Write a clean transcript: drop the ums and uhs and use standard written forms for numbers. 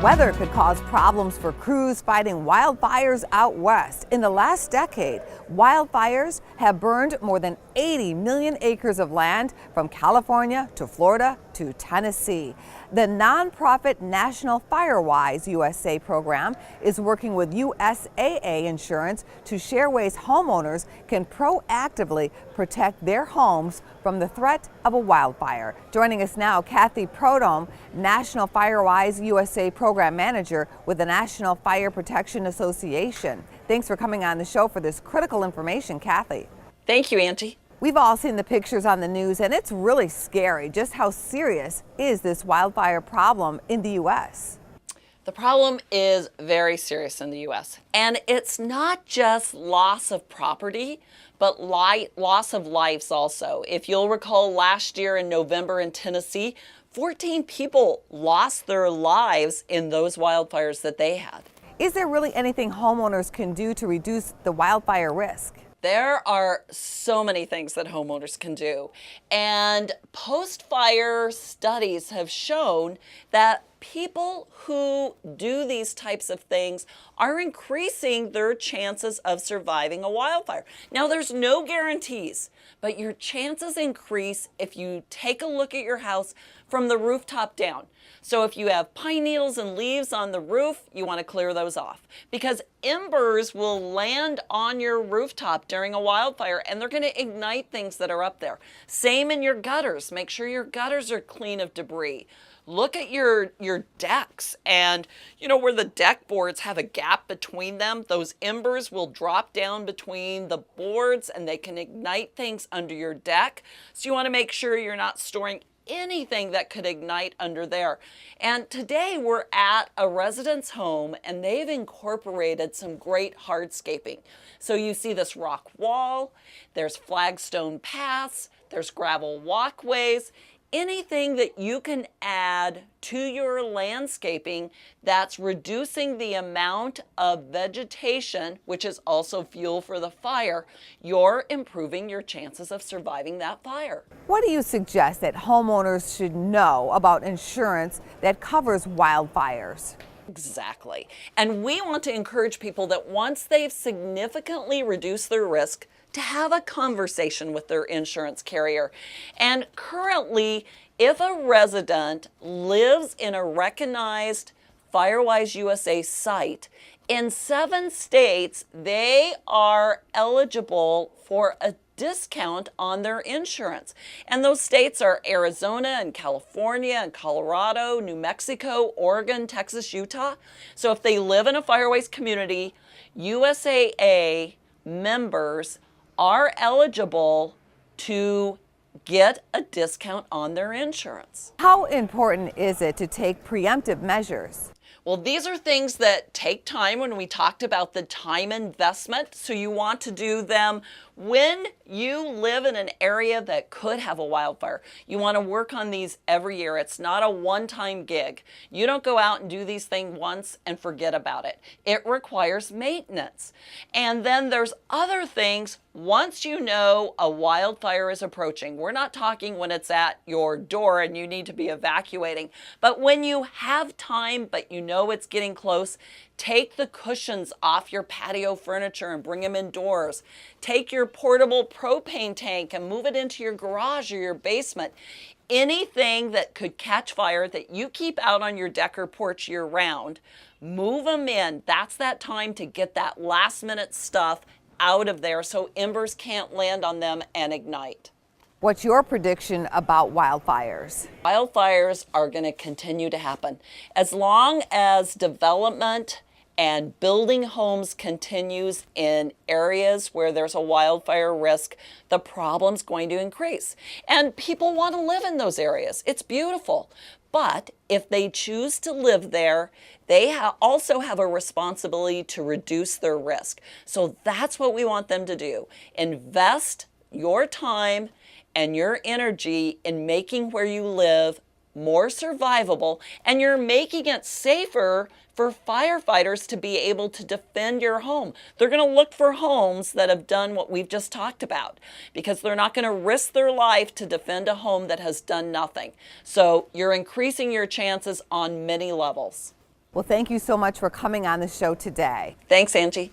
Weather could cause problems for crews fighting wildfires out west. In the last decade, wildfires have burned more than 80 million acres of land from California to Florida to Tennessee. The nonprofit National Fire Wi USA program is working with USAA Insurance to share ways homeowners can proactively protect their homes from the threat of a wildfire. Joining us now, Kathy Prodome, National Fire Wi USA program manager with the National Fire Protection Association. Thanks for coming on the show for this critical information, Kathy. Thank you, Auntie. We've all seen the pictures on the news, and it's really scary. Just how serious is this wildfire problem in the U.S.? The problem is very serious in the U.S. And it's not just loss of property, but loss of lives also. If you'll recall, last year in November in Tennessee, 14 people lost their lives in those wildfires that they had. Is there really anything homeowners can do to reduce the wildfire risk? There are so many things that homeowners can do, and post-fire studies have shown that people who do these types of things are increasing their chances of surviving a wildfire. Now, there's no guarantees, but your chances increase if you take a look at your house from the rooftop down. So if you have pine needles and leaves on the roof, you want to clear those off, because embers will land on your rooftop during a wildfire and they're going to ignite things that are up there. Same in your gutters. Make sure your gutters are clean of debris. Look at your decks, and where the deck boards have a gap between them, those embers will drop down between the boards and they can ignite things under your deck. So you want to make sure you're not storing anything that could ignite under there. And today we're at a resident's home and they've incorporated some great hardscaping. So you see this rock wall, there's flagstone paths, there's gravel walkways, anything that you can add to your landscaping that's reducing the amount of vegetation, which is also fuel for the fire, you're improving your chances of surviving that fire. What do you suggest that homeowners should know about insurance that covers wildfires? Exactly. And we want to encourage people that once they've significantly reduced their risk, to have a conversation with their insurance carrier. And currently, if a resident lives in a recognized FireWise USA site, in 7 states, they are eligible for a discount on their insurance. And those states are Arizona and California and Colorado, New Mexico, Oregon, Texas, Utah. So if they live in a FireWise community, USAA members are eligible to get a discount on their insurance. How important is it to take preemptive measures? Well, these are things that take time when we talked about the time investment. So you want to do them when you live in an area that could have a wildfire. You want to work on these every year. It's not a one-time gig. You don't go out and do these things once and forget about it. It requires maintenance. And then there's other things once you know a wildfire is approaching. We're not talking when it's at your door and you need to be evacuating, but when you have time but you know it's getting close, take the cushions off your patio furniture and bring them indoors. Take your portable propane tank and move it into your garage or your basement. Anything that could catch fire that you keep out on your deck or porch year round, move them in. That's that time to get that last minute stuff out of there so embers can't land on them and ignite. What's your prediction about wildfires? Wildfires are going to continue to happen. As long as development and building homes continues in areas where there's a wildfire risk, the problem's going to increase. And people want to live in those areas. It's beautiful. But if they choose to live there, they also have a responsibility to reduce their risk. So that's what we want them to do. Invest your time and your energy in making where you live more survivable, and you're making it safer for firefighters to be able to defend your home. They're going to look for homes that have done what we've just talked about, because they're not going to risk their life to defend a home that has done nothing. So you're increasing your chances on many levels. Well, thank you so much for coming on the show today. Thanks, Angie.